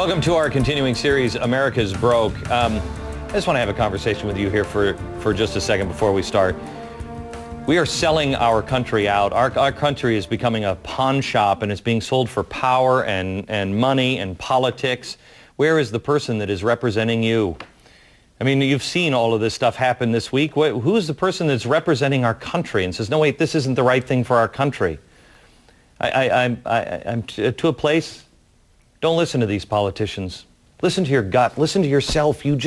Welcome to our continuing series, America's Broke. I just want to have a conversation with you here for just a second before we start. We are selling our country out. Our country is becoming a pawn shop, and it's being sold for power and money and politics. Where is the person that is representing you? I mean, you've seen all of this stuff happen this week. Who's the person that's representing our country and says, no, wait, this isn't the right thing for our country? I'm to a place. Don't listen to these politicians. Listen to your gut. Listen to yourself. You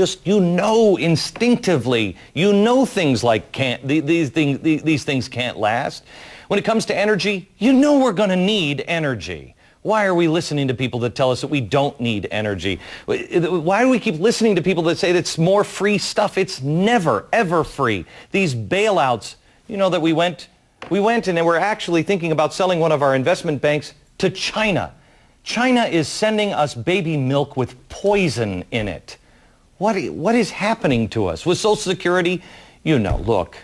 know instinctively. You know things like these things can't last. When it comes to energy, you know we're going to need energy. Why are we listening to people that tell us that we don't need energy? Why do we keep listening to people that say that's more free stuff? It's never, ever free. These bailouts, you know that we went and we're actually thinking about selling one of our investment banks to China. China is sending us baby milk with poison in it. What is happening to us? With Social Security, you know, look,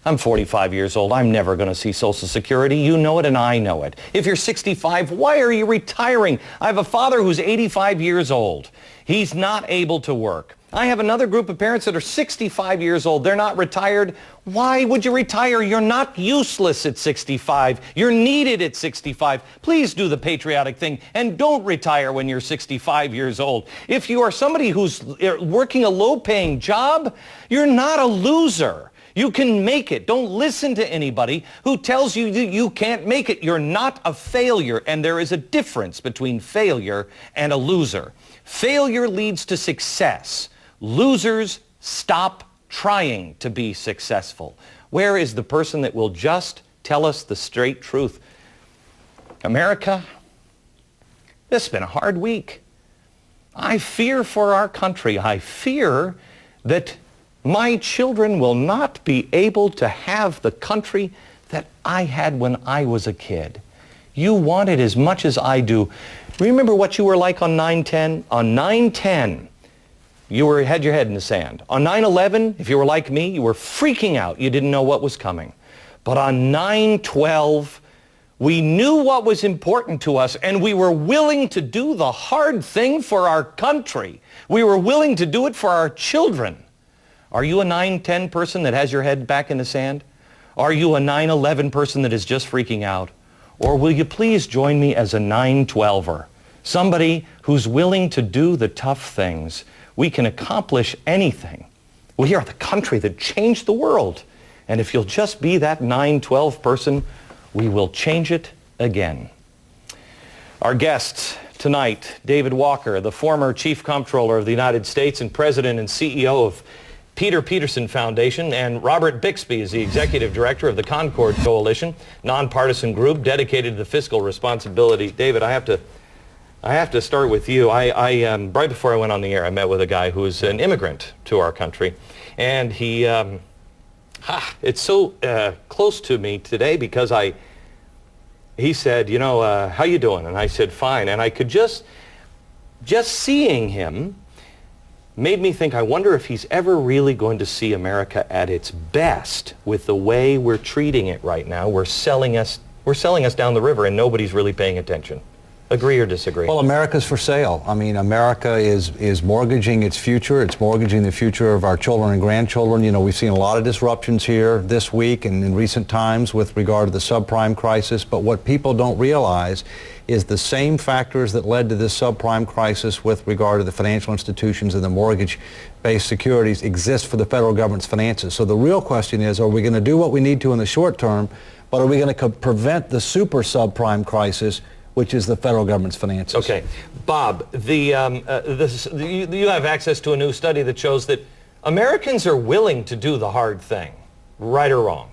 I'm 45 years old. I'm never going to see Social Security. You know it and I know it. If you're 65, why are you retiring? I have a father who's 85 years old. He's not able to work. I have another group of parents that are 65 years old. They're not retired. Why would you retire? You're not useless at 65. You're needed at 65. Please do the patriotic thing and don't retire when you're 65 years old. If you are somebody who's working a low-paying job, you're not a loser. You can make it. Don't listen to anybody who tells you that you can't make it. You're not a failure, and there is a difference between failure and a loser. Failure leads to success. Losers stop trying to be successful. Where is the person that will just tell us the straight truth? America, this has been a hard week. I fear for our country. I fear that my children will not be able to have the country that I had when I was a kid. You want it as much as I do. Remember what you were like on 9/10? On 9/10, you had your head in the sand. On 9/11, if you were like me, you were freaking out. You didn't know what was coming. But on 9/12, we knew what was important to us, and we were willing to do the hard thing for our country. We were willing to do it for our children. Are you a 9/10 person that has your head back in the sand? Are you a 9/11 person that is just freaking out? Or will you please join me as a 9/12er? Somebody who's willing to do the tough things. We can accomplish anything. We are the country that changed the world. And if you'll just be that 9/12 person, we will change it again. Our guests tonight, David Walker, the former Chief Comptroller of the United States and President and CEO of Peter Peterson Foundation, and Robert Bixby is the Executive Director of the Concord Coalition, nonpartisan group dedicated to fiscal responsibility. David, I have to start with you. Right before I went on the air, I met with a guy who is an immigrant to our country, and it's so close to me today because he said, you know, how you doing? And I said, fine. And I could just seeing him made me think, I wonder if he's ever really going to see America at its best with the way we're treating it right now. We're selling us down the river, and nobody's really paying attention. Agree or disagree? Well, America's for sale. I mean, America is mortgaging its future. It's mortgaging the future of our children and grandchildren. You know, we've seen a lot of disruptions here this week and in recent times with regard to the subprime crisis. But what people don't realize is the same factors that led to this subprime crisis with regard to the financial institutions and the mortgage-based securities exist for the federal government's finances. So the real question is, are we going to do what we need to in the short term, but are we going to prevent the super subprime crisis, which is the federal government's finances? Okay. Bob, you have access to a new study that shows that Americans are willing to do the hard thing, right or wrong.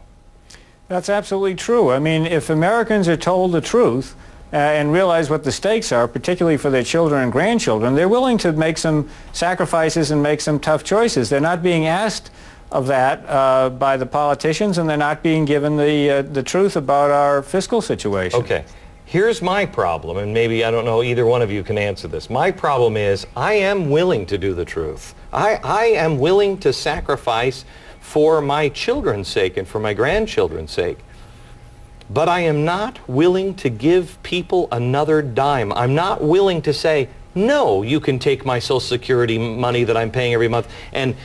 That's absolutely true. I mean, if Americans are told the truth and realize what the stakes are, particularly for their children and grandchildren, they're willing to make some sacrifices and make some tough choices. They're not being asked of that by the politicians, and they're not being given the truth about our fiscal situation. Okay. Here's my problem, and maybe, I don't know, either one of you can answer this. My problem is I am willing to do the truth. I am willing to sacrifice for my children's sake and for my grandchildren's sake. But I am not willing to give people another dime. I'm not willing to say, No, you can take my Social Security money that I'm paying every month and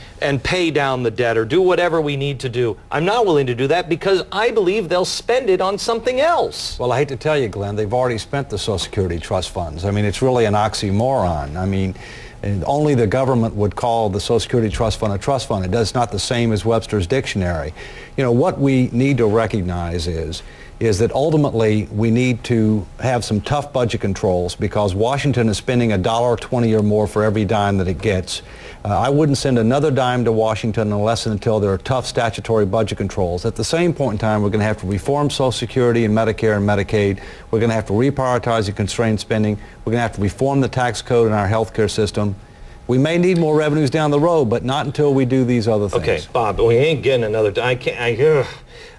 pay down the debt or do whatever we need to do. I'm not willing to do that because I believe they'll spend it on something else. Well, I hate to tell you, Glenn, they've already spent the Social Security trust funds. I mean, it's really an oxymoron. I mean, and only the government would call the Social Security trust fund a trust fund. It's not the same as Webster's dictionary. You know, what we need to recognize is that ultimately we need to have some tough budget controls because Washington is spending $1.20 or more for every dime that it gets. I wouldn't send another dime to Washington unless and until there are tough statutory budget controls. At the same point in time, we're going to have to reform Social Security and Medicare and Medicaid. We're going to have to reprioritize and constrain spending. We're going to have to reform the tax code in our healthcare system. We may need more revenues down the road, but not until we do these other things. Okay, Bob, we ain't getting another.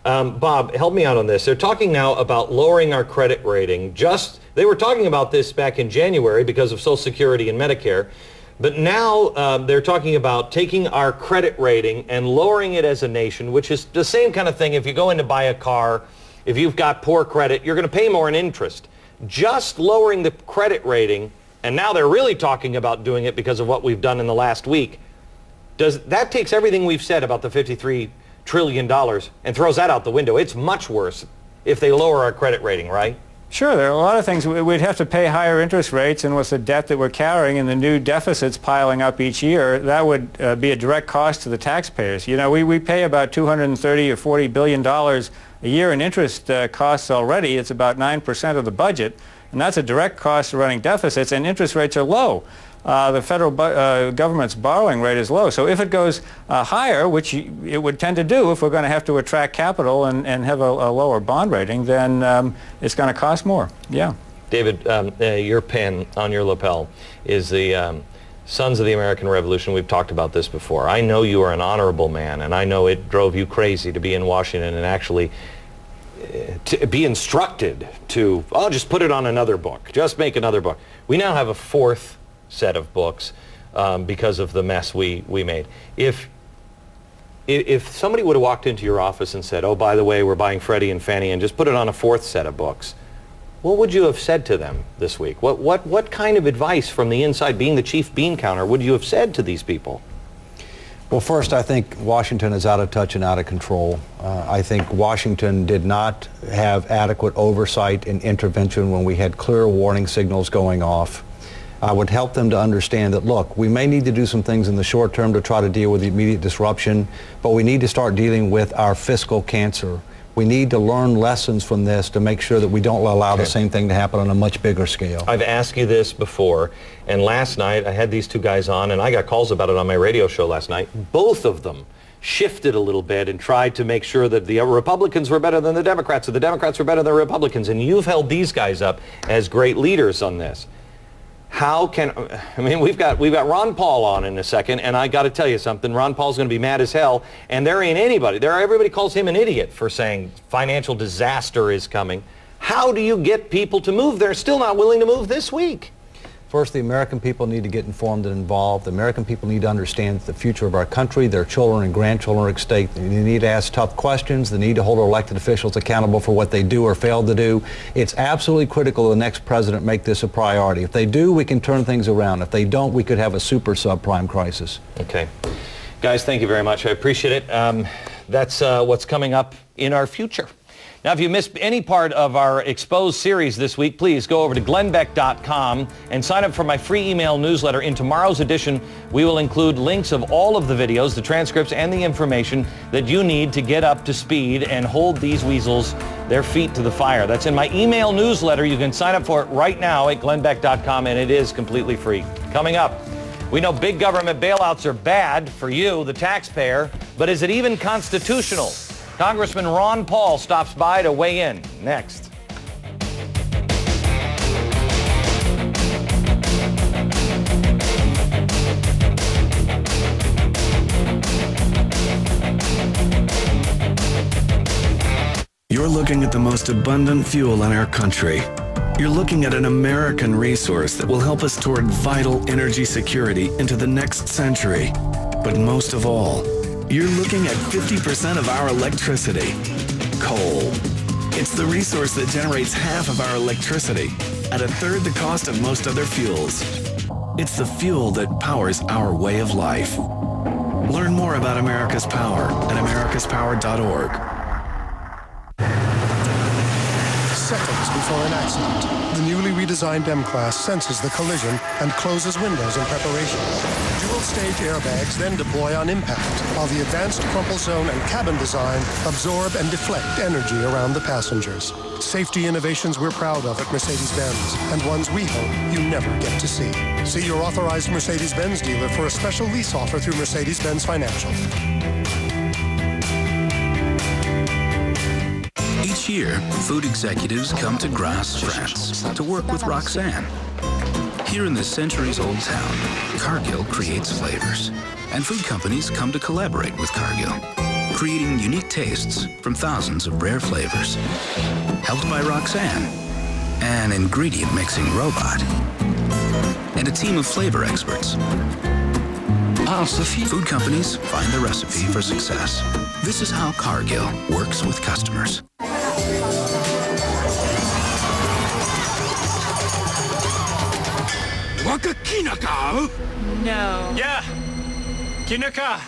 Bob, help me out on this. They're talking now about lowering our credit rating. They were talking about this back in January because of Social Security and Medicare, but now they're talking about taking our credit rating and lowering it as a nation, which is the same kind of thing. If you go in to buy a car, if you've got poor credit, you're going to pay more in interest. Just lowering the credit rating, and now they're really talking about doing it because of what we've done in the last week. That takes everything we've said about the $53 trillion and throws that out the window. It's much worse if they lower our credit rating, right? Sure, there are a lot of things. We'd have to pay higher interest rates, and with the debt that we're carrying and the new deficits piling up each year, that would be a direct cost to the taxpayers. You know, we pay about $230 or $40 billion a year in interest costs already. It's about 9% of the budget, and that's a direct cost of running deficits, and interest rates are low. The federal government's borrowing rate is low. So if it goes higher, which it would tend to do if we're going to have to attract capital and have a lower bond rating, then it's going to cost more. Yeah. David, your pin on your lapel is the Sons of the American Revolution. We've talked about this before. I know you are an honorable man, and I know it drove you crazy to be in Washington and actually to be instructed to, just put it on another book. Just make another book. We now have a fourth set of books because of the mess we made. If somebody would have walked into your office and said, oh, by the way, we're buying Freddie and Fannie and just put it on a fourth set of books, what would you have said to them this week? What kind of advice from the inside, being the chief bean counter, would you have said to these people? Well, first, I think Washington is out of touch and out of control. I think Washington did not have adequate oversight and intervention when we had clear warning signals going off. I would help them to understand that, look, we may need to do some things in the short term to try to deal with the immediate disruption, but we need to start dealing with our fiscal cancer. We need to learn lessons from this to make sure that we don't allow the same thing to happen on a much bigger scale. I've asked you this before, and last night I had these two guys on, and I got calls about it on my radio show last night. Both of them shifted a little bit and tried to make sure that the Republicans were better than the Democrats, or the Democrats were better than the Republicans, and you've held these guys up as great leaders on this. We've got Ron Paul on in a second, and I got to tell you something. Ron Paul's going to be mad as hell, and there ain't anybody. Everybody calls him an idiot for saying financial disaster is coming. How do you get people to move? They're still not willing to move this week. First, the American people need to get informed and involved. The American people need to understand that the future of our country, their children and grandchildren are at stake. They need to ask tough questions. They need to hold our elected officials accountable for what they do or fail to do. It's absolutely critical the next president make this a priority. If they do, we can turn things around. If they don't, we could have a super subprime crisis. Okay. Guys, thank you very much. I appreciate it. That's what's coming up in our future. Now, if you missed any part of our Exposed series this week, please go over to glennbeck.com and sign up for my free email newsletter. In tomorrow's edition, we will include links of all of the videos, the transcripts, and the information that you need to get up to speed and hold these weasels their feet to the fire. That's in my email newsletter. You can sign up for it right now at glennbeck.com, and it is completely free. Coming up, we know big government bailouts are bad for you, the taxpayer, but is it even constitutional? Congressman Ron Paul stops by to weigh in. Next. You're looking at the most abundant fuel in our country. You're looking at an American resource that will help us toward vital energy security into the next century. But most of all, you're looking at 50% of our electricity, coal. It's the resource that generates half of our electricity at a third the cost of most other fuels. It's the fuel that powers our way of life. Learn more about America's Power at americaspower.org. Seconds before an accident, the newly redesigned M-Class senses the collision and closes windows in preparation. Dual-stage airbags then deploy on impact, while the advanced crumple zone and cabin design absorb and deflect energy around the passengers. Safety innovations we're proud of at Mercedes-Benz, and ones we hope you never get to see. See your authorized Mercedes-Benz dealer for a special lease offer through Mercedes-Benz Financial. Each year, food executives come to Grasse, France to work with Roxanne. Here in this centuries-old town, Cargill creates flavors. And food companies come to collaborate with Cargill, creating unique tastes from thousands of rare flavors. Helped by Roxanne, an ingredient mixing robot, and a team of flavor experts. Food companies find the recipe for success. This is how Cargill works with customers. Waka Kinaka? No. Yeah. Kinaka.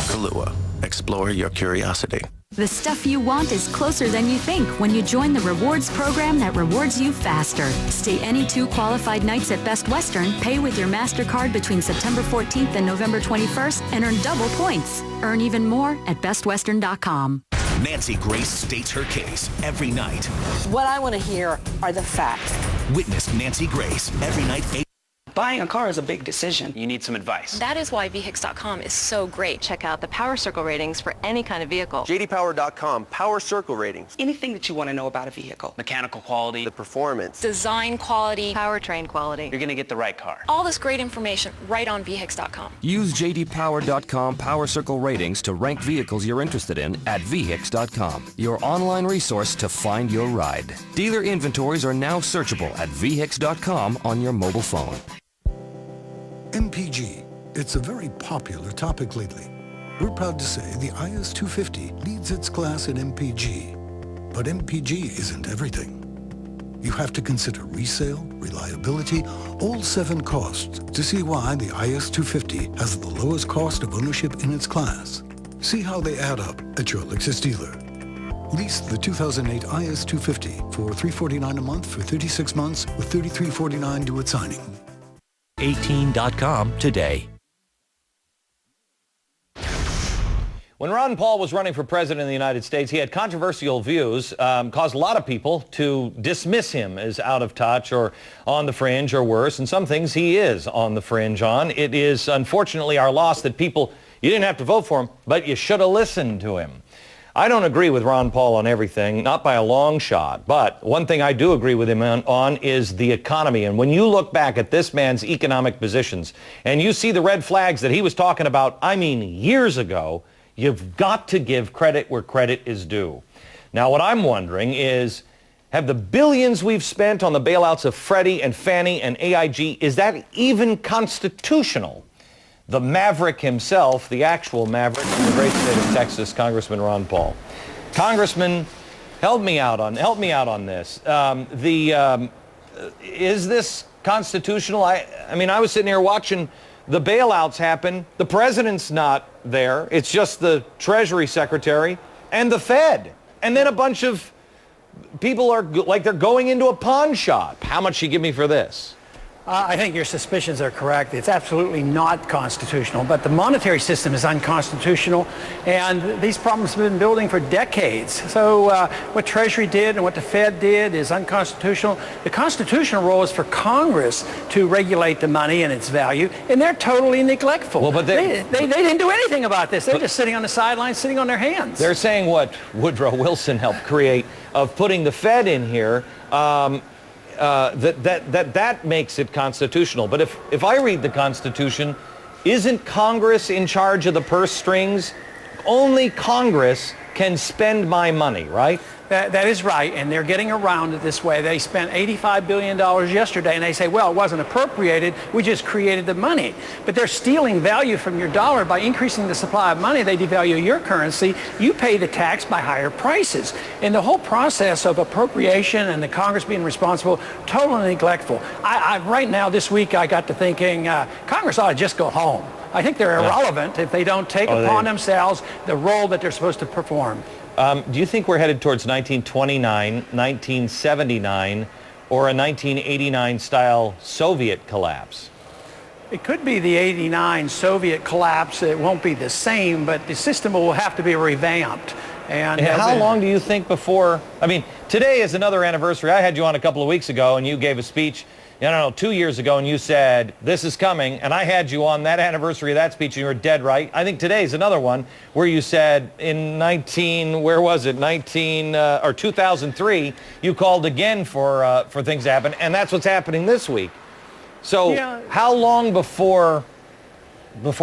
Kahlua. Explore your curiosity. The stuff you want is closer than you think when you join the rewards program that rewards you faster. Stay any 2 qualified nights at Best Western, pay with your MasterCard between September 14th and November 21st, and earn double points. Earn even more at bestwestern.com. Nancy Grace states her case every night. What I want to hear are the facts. Witness Nancy Grace every night. Buying a car is a big decision. You need some advice. That is why VHIX.com is so great. Check out the Power Circle ratings for any kind of vehicle. JDPower.com, Power Circle ratings. Anything that you want to know about a vehicle. Mechanical quality, The performance. Design quality, Powertrain quality. you're going to get the right car. all this great information right on VHIX.com. Use JDPower.com Power Circle ratings to rank vehicles you're interested in at VHIX.com, your online resource to find your ride. Dealer inventories are now searchable at VHIX.com on your mobile phone. MPG. It's a very popular topic lately. We're proud to say the IS-250 leads its class in MPG. But MPG isn't everything. You have to consider resale, reliability, all 7 costs to see why the IS-250 has the lowest cost of ownership in its class. See how they add up at your Lexus dealer. Lease the 2008 IS-250 for $349 a month for 36 months with $3349 due at signing. 18.com today. When Ron Paul was running for president of the United States, he had controversial views, caused a lot of people to dismiss him as out of touch or on the fringe or worse, and some things he is on the fringe on. It is unfortunately our loss that people, you didn't have to vote for him, but you should have listened to him. I don't agree with Ron Paul on everything, not by a long shot, but one thing I do agree with him on is the economy. And when you look back at this man's economic positions and you see the red flags that he was talking about, I mean years ago, you've got to give credit where credit is due. Now, what I'm wondering is, have the billions we've spent on the bailouts of Freddie and Fannie and AIG, is that even constitutional? The maverick himself, the actual maverick from the great state of Texas, Congressman Ron Paul. Congressman, help me out on this. Is this constitutional? I mean, I was sitting here watching the bailouts happen. The president's not there. It's just the Treasury Secretary and the Fed. And then a bunch of people are like they're going into a pawn shop. How much you give me for this? I think your suspicions are correct. It's absolutely not constitutional, but the monetary system is unconstitutional, and these problems have been building for decades. So what Treasury did and what the Fed did is unconstitutional. The constitutional role is for Congress to regulate the money and its value, and they're totally neglectful. Well, but they didn't do anything about this. They're just sitting on the sidelines, sitting on their hands. They're saying what Woodrow Wilson helped create of putting the Fed in here. That makes it constitutional. But if I read the Constitution, isn't Congress in charge of the purse strings? only Congress can spend my money, right? That is right, and they're getting around it this way. They spent $85 billion yesterday, and they say, well, it wasn't appropriated, we just created the money. But they're stealing value from your dollar by increasing the supply of money. They devalue your currency. You pay the tax by higher prices. And the whole process of appropriation and the Congress being responsible, totally neglectful. Right now, this week, I got to thinking, Congress ought to just go home. I think they're irrelevant if they don't take upon themselves the role that they're supposed to perform. Do you think we're headed towards 1929, 1979, or a 1989 style Soviet collapse? It could be the 89 Soviet collapse. It won't be the same, but the system will have to be revamped. And how long do you think before? I mean, today is another anniversary. I had you on a couple of weeks ago, and you gave a speech, I don't know, 2 years ago, and you said, this is coming, and I had you on that anniversary of that speech, and you were dead right. I think today's another one where you said in 2003, you called again for things to happen, and that's what's happening this week. So how long before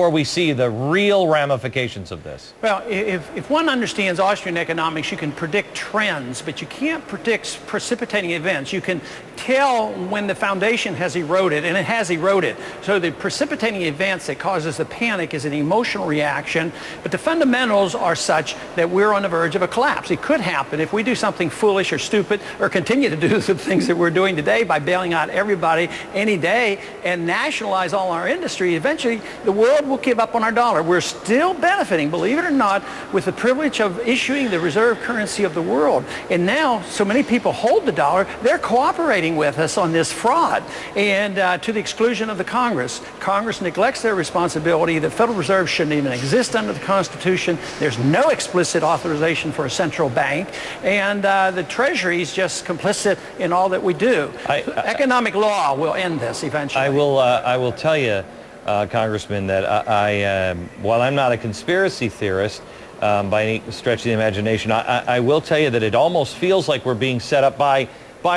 we see the real ramifications of this? Well, if one understands Austrian economics, you can predict trends, but you can't predict precipitating events. You can tell when the foundation has eroded, and it has eroded. So the precipitating events that causes the panic is an emotional reaction, but the fundamentals are such that we're on the verge of a collapse. It could happen if we do something foolish or stupid, or continue to do the things that we're doing today by bailing out everybody any day and nationalize all our industry. Eventually, the world will give up on our dollar. We're still benefiting, believe it or not, with the privilege of issuing the reserve currency of the world. And now, so many people hold the dollar, they're cooperating with us on this fraud, and to the exclusion of the Congress. Congress neglects their responsibility. The Federal Reserve shouldn't even exist under the Constitution. There's no explicit authorization for a central bank, and the Treasury is just complicit in all that we do. Economic law will end this eventually. I will tell you, Congressman, that while I'm not a conspiracy theorist by any stretch of the imagination, I will tell you that it almost feels like we're being set up by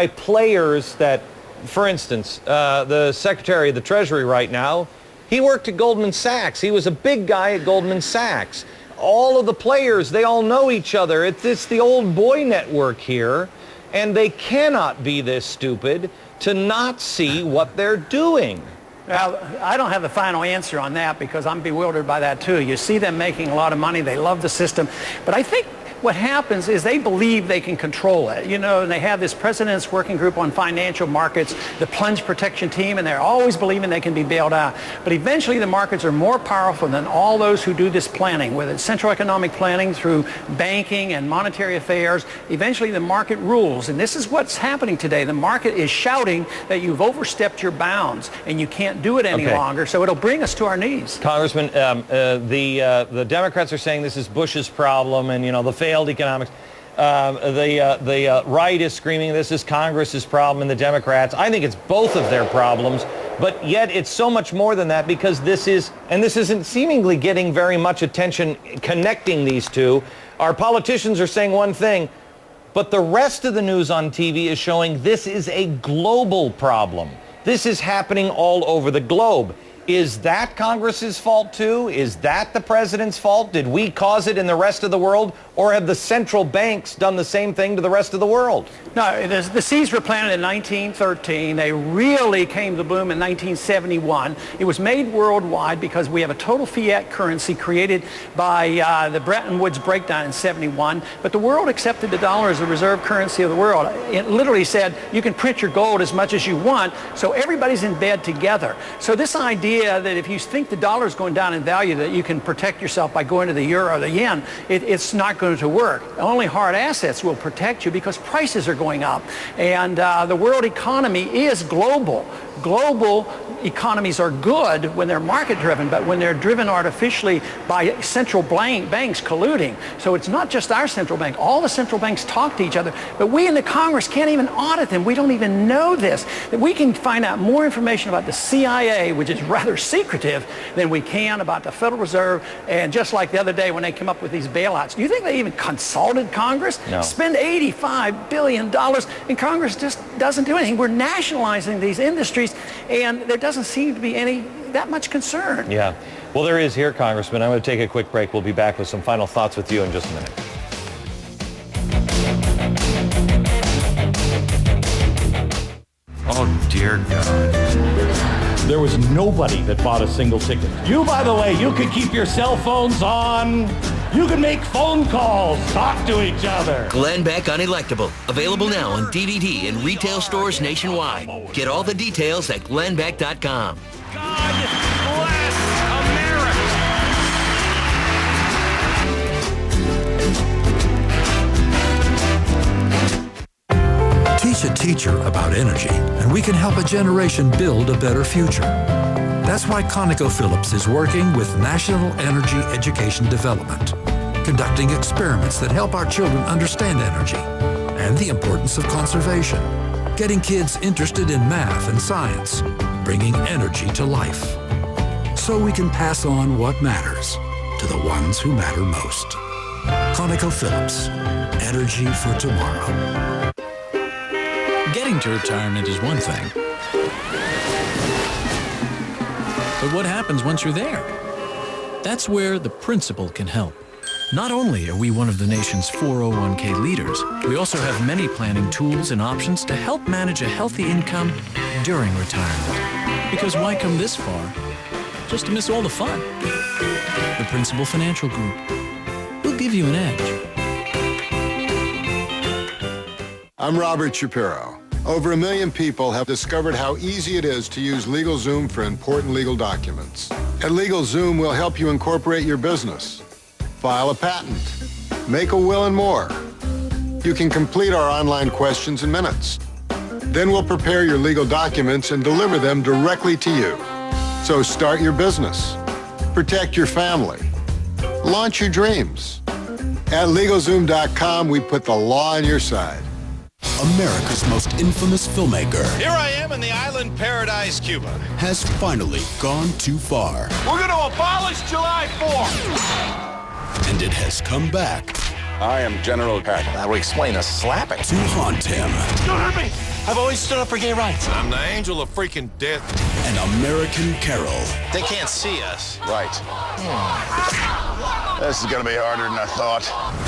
players that, for instance, the Secretary of the Treasury right now, he worked at Goldman Sachs. He was a big guy at Goldman Sachs. All of the players, they all know each other. It's the old boy network here, and they cannot be this stupid to not see what they're doing. Well, I don't have the final answer on that because I'm bewildered by that too. You see them making a lot of money. They love the system. But I think what happens is they believe they can control it, and they have this President's Working Group on Financial Markets, the plunge protection team, and they're always believing they can be bailed out. But eventually the markets are more powerful than all those who do this planning, whether it's central economic planning through banking and monetary affairs. Eventually the market rules, and this is what's happening today. The market is shouting that you've overstepped your bounds and you can't do it any longer, so it'll bring us to our knees. Congressman, the Democrats are saying this is Bush's problem, and the failed economics. The right is screaming this is Congress's problem and the Democrats. I think it's both of their problems, but yet it's so much more than that because this isn't seemingly getting very much attention connecting these two. Our politicians are saying one thing, but the rest of the news on TV is showing this is a global problem. This is happening all over the globe. Is that Congress's fault too? Is that the president's fault? Did we cause it in the rest of the world? Or have the central banks done the same thing to the rest of the world? No, the seeds were planted in 1913. They really came to bloom in 1971. It was made worldwide because we have a total fiat currency created by the Bretton Woods breakdown in 71. But the world accepted the dollar as the reserve currency of the world. It literally said you can print your gold as much as you want, so everybody's in bed together. So this idea that if you think the dollar is going down in value, that you can protect yourself by going to the euro or the yen, it's not going to work. Only hard assets will protect you because prices are going up. And the world economy is global. Global economies are good when they're market-driven, but when they're driven artificially by central banks colluding. So it's not just our central bank. All the central banks talk to each other, but we in the Congress can't even audit them. We don't even know this. That we can find out more information about the CIA, which is rather secretive, than we can about the Federal Reserve. And just like the other day when they came up with these bailouts, do you think they even consulted Congress? No. Spend $85 billion, and Congress just doesn't do anything. We're nationalizing these industries, and there doesn't seem to be that much concern. Yeah. Well, there is here, Congressman. I'm going to take a quick break. We'll be back with some final thoughts with you in just a minute. Oh, dear God. There was nobody that bought a single ticket. You, by the way, you could keep your cell phones on. You can make phone calls, talk to each other. Glenn Beck Unelectable. Available now on DVD in retail stores nationwide. Get all the details at glennbeck.com. God bless America. Teach a teacher about energy, and we can help a generation build a better future. That's why ConocoPhillips is working with National Energy Education Development, conducting experiments that help our children understand energy and the importance of conservation, getting kids interested in math and science, bringing energy to life, so we can pass on what matters to the ones who matter most. ConocoPhillips, energy for tomorrow. Getting to retirement is one thing. But what happens once you're there? That's where the principal can help. Not only are we one of the nation's 401k leaders, we also have many planning tools and options to help manage a healthy income during retirement. Because why come this far just to miss all the fun? The Principal Financial Group will give you an edge. I'm Robert Shapiro. Over 1 million people have discovered how easy it is to use LegalZoom for important legal documents. At LegalZoom, we'll help you incorporate your business, file a patent, make a will, and more. You can complete our online questions in minutes. Then we'll prepare your legal documents and deliver them directly to you. So start your business, protect your family, launch your dreams. At LegalZoom.com, we put the law on your side. America's most infamous filmmaker Here I am in the island paradise, Cuba. has finally gone too far. We're going to abolish July 4th. And it has come back. I am General Patton. That will explain a slapping. To haunt him. Don't hurt me. I've always stood up for gay rights. I'm the angel of freaking death. An American Carol. They can't see us. Right. This is going to be harder than I thought.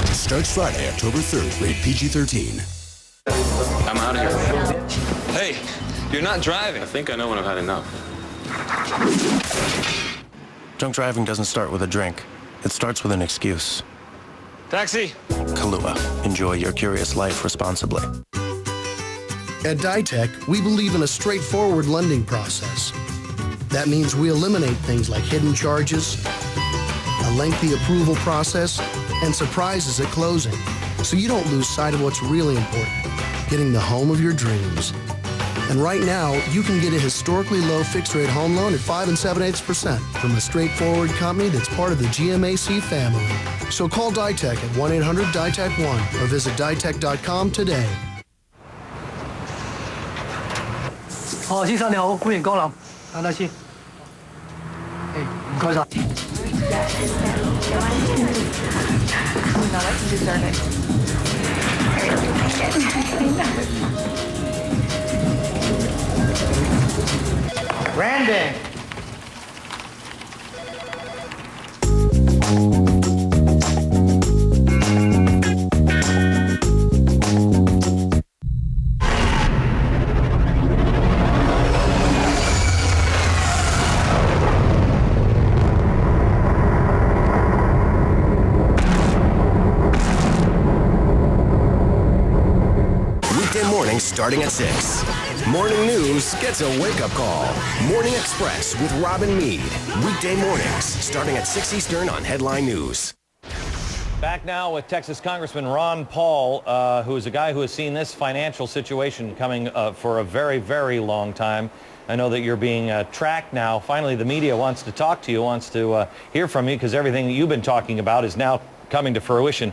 Starts Friday, October 3rd, rated PG-13. I'm out of here. Hey, you're not driving. I think I know when I've had enough. Drunk driving doesn't start with a drink. It starts with an excuse. Taxi! Kahlua. Enjoy your curious life responsibly. At Ditech, we believe in a straightforward lending process. That means we eliminate things like hidden charges, a lengthy approval process, and surprises at closing, so you don't lose sight of what's really important, getting the home of your dreams. And right now, you can get a historically low fixed-rate home loan at 5 7/8% from a straightforward company that's part of the GMAC family. So call Ditech at 1-800-DITECH-1 or visit ditech.com today. 先生你好，歡迎光臨，等等先。唔該晒。Brandon. Starting at 6. Morning News gets a wake-up call. Morning Express with Robin Meade. Weekday mornings, starting at 6 Eastern on Headline News. Back now with Texas Congressman Ron Paul, who is a guy who has seen this financial situation coming for a very, very long time. I know that you're being tracked now. Finally, the media wants to talk to you, wants to hear from you, because everything that you've been talking about is now coming to fruition.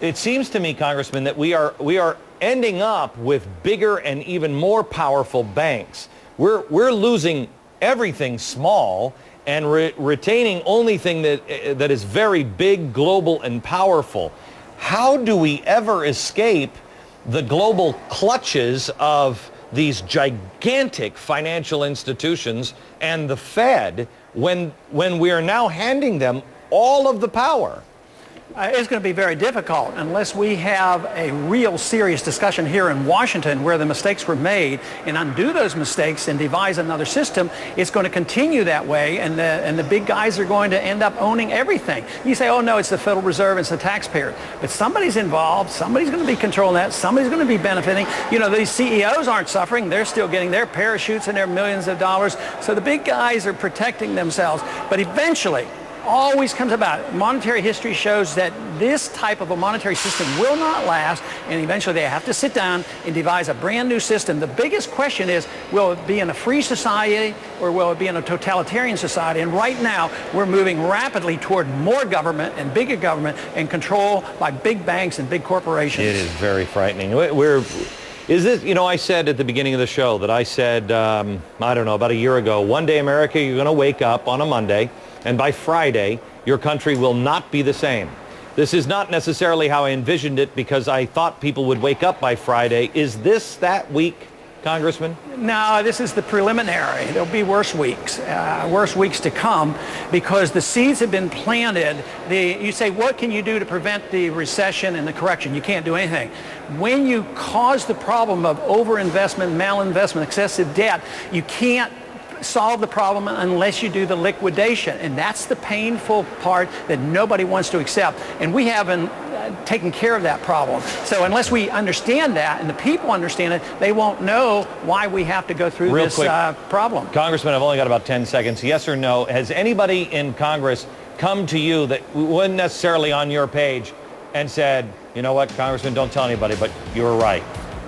It seems to me, Congressman, that we are ending up with bigger and even more powerful banks. We're losing everything small and retaining only thing that is very big, global, and powerful. How do we ever escape the global clutches of these gigantic financial institutions and the Fed when we are now handing them all of the power? It's going to be very difficult unless we have a real serious discussion here in Washington where the mistakes were made and undo those mistakes and devise another system. It's going to continue that way, and the big guys are going to end up owning everything. You say, oh no, it's the Federal Reserve, it's the taxpayer. But somebody's involved, somebody's going to be controlling that, somebody's going to be benefiting. You know, these CEOs aren't suffering, they're still getting their parachutes and their millions of dollars. So the big guys are protecting themselves. But eventually, always comes about. Monetary history shows that this type of a monetary system will not last, and eventually they have to sit down and devise a brand new system. The biggest question is, will it be in a free society or will it be in a totalitarian society? And right now, we're moving rapidly toward more government and bigger government and control by big banks and big corporations. It is very frightening. Is this, you know, I said at the beginning of the show that I said, I don't know, about a year ago, one day, America, you're going to wake up on a Monday, and by Friday, your country will not be the same. This is not necessarily how I envisioned it because I thought people would wake up by Friday. Is this that week, Congressman? No, this is the preliminary. There'll be worse weeks to come because the seeds have been planted. You say, what can you do to prevent the recession and the correction? You can't do anything. When you cause the problem of overinvestment, malinvestment, excessive debt, you can't solve the problem unless you do the liquidation. And that's the painful part that nobody wants to accept. And we haven't taken care of that problem. So unless we understand that and the people understand it, they won't know why we have to go through this problem. Congressman, I've only got about 10 seconds. Yes or no, has anybody in Congress come to you that wasn't necessarily on your page and said, you know what, Congressman, don't tell anybody, but you were right?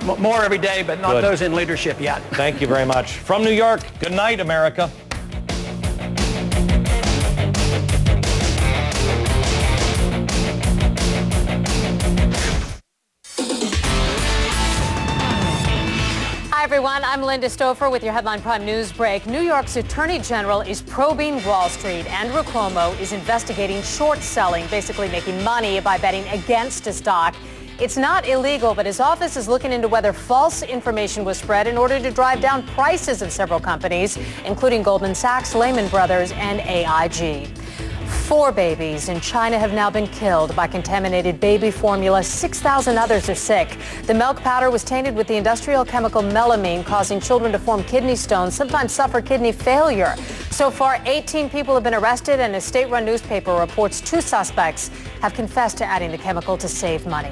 More every day, but not Good. Those in leadership yet. Thank you very much. From New York, good night, America. Hi, everyone. I'm Linda Stouffer with your Headline Prime News break. New York's Attorney General is probing Wall Street. Andrew Cuomo is investigating short selling, basically making money by betting against a stock. It's not illegal, but his office is looking into whether false information was spread in order to drive down prices of several companies, including Goldman Sachs, Lehman Brothers, and AIG. 4 babies in China have now been killed by contaminated baby formula. 6,000 others are sick. The milk powder was tainted with the industrial chemical melamine, causing children to form kidney stones, sometimes suffer kidney failure. So far, 18 people have been arrested, and a state-run newspaper reports 2 suspects have confessed to adding the chemical to save money.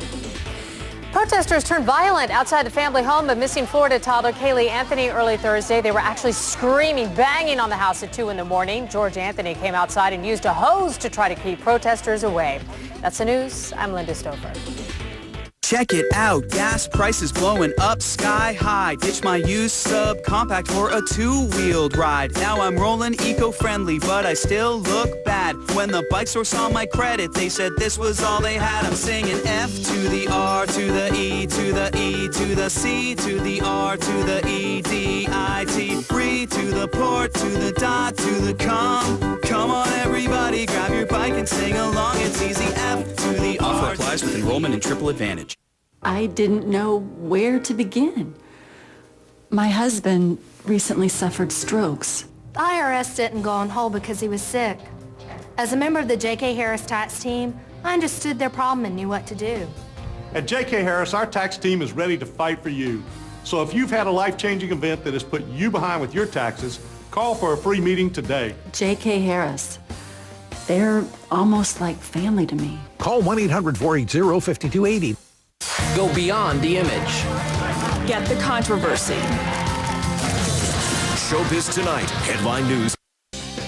Protesters turned violent outside the family home of missing Florida toddler Kaylee Anthony early Thursday. They were actually screaming, banging on the house at 2 in the morning. George Anthony came outside and used a hose to try to keep protesters away. That's the news. I'm Linda Stouffer. Check it out, gas prices blowing up sky high. Ditch my used subcompact for a 2-wheeled ride. Now I'm rolling eco-friendly, but I still look bad. When the bike store saw my credit, they said this was all they had. I'm singing F to the R to the E to the E to the C to the R to the E D I T. Free to the port to the dot to the com. Come on everybody, grab your bike and sing along. It's easy. F to the R. Offer applies with enrollment and Triple Advantage. I didn't know where to begin. My husband recently suffered strokes. The IRS didn't go on hold because he was sick. As a member of the J.K. Harris tax team, I understood their problem and knew what to do. At J.K. Harris, our tax team is ready to fight for you. So if you've had a life-changing event that has put you behind with your taxes, call for a free meeting today. J.K. Harris. They're almost like family to me. Call 1-800-480-5280. Go beyond the image. Get the controversy. Showbiz Tonight, headline news.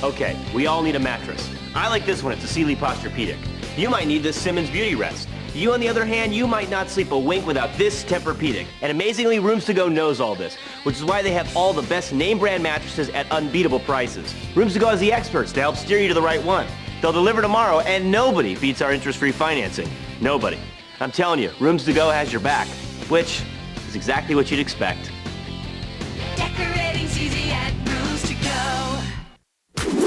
Okay, we all need a mattress. I like this one, it's a Sealy Posturepedic. You might need this Simmons Beauty Rest. You, on the other hand, you might not sleep a wink without this Tempur-Pedic. And amazingly, Rooms To Go knows all this, which is why they have all the best name brand mattresses at unbeatable prices. Rooms To Go has the experts to help steer you to the right one. They'll deliver tomorrow, and nobody beats our interest-free financing. Nobody. I'm telling you, Rooms To Go has your back, which is exactly what you'd expect. Decorating's easy at Rooms To Go.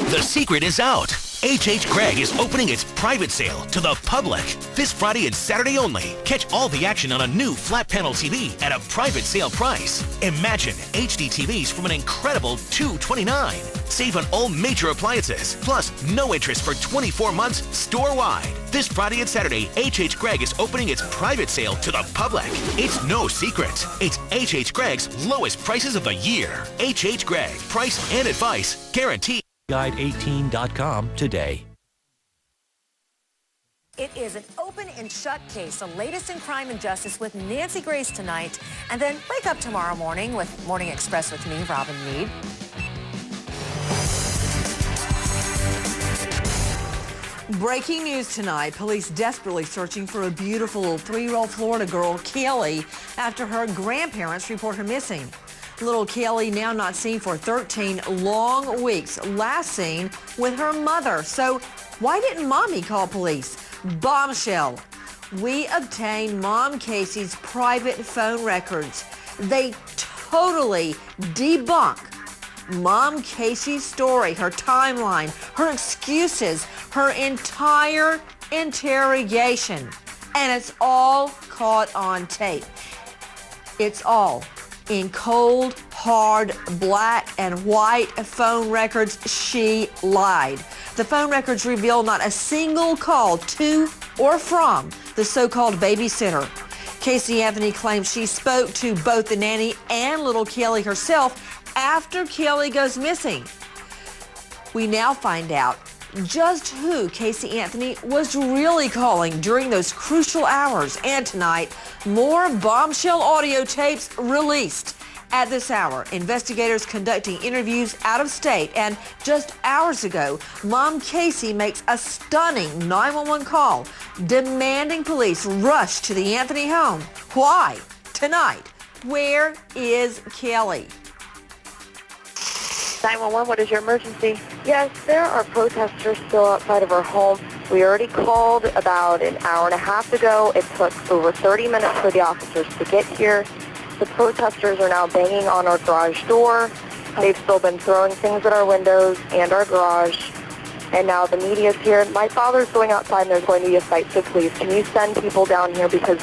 The secret is out. H.H. Gregg is opening its private sale to the public. This Friday and Saturday only. Catch all the action on a new flat panel TV at a private sale price. Imagine HD TVs from an incredible $229. Save on all major appliances, plus no interest for 24 months store-wide. This Friday and Saturday, H.H. Gregg is opening its private sale to the public. It's no secret. It's H.H. Gregg's lowest prices of the year. H.H. Gregg, price and advice guaranteed. Guide18.com today. It is an open and shut case, the latest in crime and justice with Nancy Grace tonight. And then wake up tomorrow morning with Morning Express with me, Robin Meade. Breaking news tonight. Police desperately searching for a beautiful 3-year-old Florida girl, Kelly, after her grandparents report her missing. Little Kelly now not seen for 13 long weeks, last seen with her mother. So why didn't Mommy call police? Bombshell. We obtained Mom Casey's private phone records. They totally debunk Mom Casey's story, her timeline, her excuses, her entire interrogation. And it's all caught on tape. It's all in cold, hard, black and white phone records. She lied. The phone records reveal not a single call to or from the so-called babysitter. Casey Anthony claims she spoke to both the nanny and little Kelly herself after Kelly goes missing. We now find out just who Casey Anthony was really calling during those crucial hours. And tonight, more bombshell audio tapes released. At this hour, investigators conducting interviews out of state, and just hours ago, Mom Casey makes a stunning 911 call demanding police rush to the Anthony home. Why? Tonight, where is Kelly? 911, what is your emergency? Yes, there are protesters still outside of our home. We already called about an hour and a half ago. It took over 30 minutes for the officers to get here. The protesters are now banging on our garage door. They've still been throwing things at our windows and our garage. And now the media's here. My father's going outside and there's going to be a fight, so please, can you send people down here because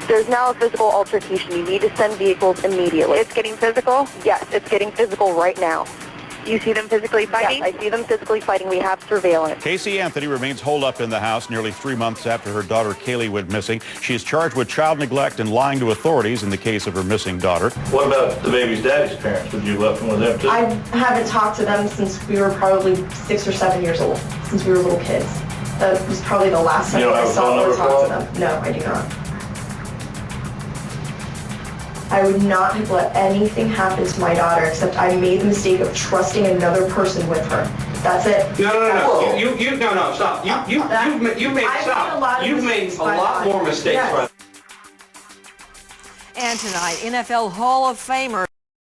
there's now a physical altercation. You need to send vehicles immediately. It's getting physical? Yes, it's getting physical right now. You see them physically fighting? Yes, I see them physically fighting. We have surveillance. Casey Anthony remains holed up in the house nearly 3 months after her daughter Kaylee went missing. She is charged with child neglect and lying to authorities in the case of her missing daughter. What about the baby's daddy's parents? Would you have left them with them too? I haven't talked to them since we were probably 6 or 7 years old, since we were little kids. That was probably the last time I saw or talked to them. No, I do not. I would not have let anything happen to my daughter except I made the mistake of trusting another person with her. That's it. No. No, stop. You've made a lot more mistakes. Yes. And tonight, NFL Hall of Famer